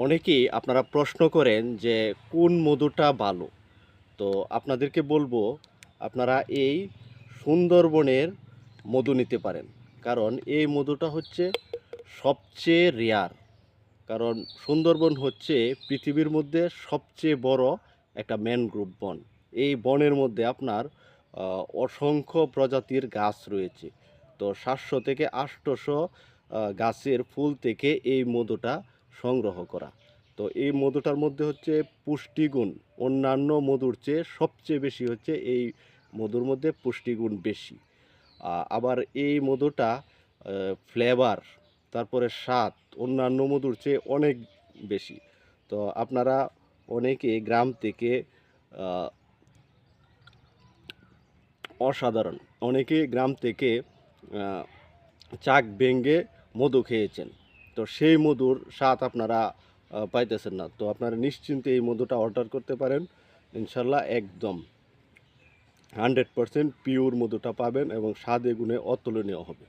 অনেকেই আপনারা প্রশ্ন করেন যে কোন মধুটা ভালো? তো আপনাদেরকে বলবো আপনারা এই সুন্দরবনের মধু নিতে পারেন। কারণ এই মধুটা হচ্ছে সবচেয়ে রেয়ার। কারণ সুন্দরবন হচ্ছে পৃথিবীর মধ্যে সবচেয়ে বড় একটা ম্যানগ্রোভ বন। এই বনের মধ্যে আপনার অসংখ্য প্রজাতির গাছ রয়েছে। তো ৭০০ থেকে ৮০০ গাছের ফুল থেকে এই মধুটা সংগ্রহ করা। তো এই মধুটার মধ্যে হচ্ছে পুষ্টিগুণ অন্যান্য মধুর চেয়ে সবচেয়ে বেশি হচ্ছে এই মধুর মধ্যে পুষ্টিগুণ বেশি। আবার এই মধুটা ফ্লেভার তারপরে স্বাদ অন্যান্য মধুর চেয়ে অনেক বেশি। তো আপনারা অনেকে গ্রাম থেকে আ অসাধারণ। অনেকে গ্রাম থেকে আ চাক ভেঙে মধু খেয়েছেন। তো সেই মধুর স্বাদ আপনারা পাইতেছেন না। তো আপনারা নিশ্চিন্তে এই মধুটা অর্ডার করতে পারেন। ইনশাআল্লাহ একদম 100% পিওর মধুটা পাবেন এবং স্বাদে গুণে অতুলনীয় হবে।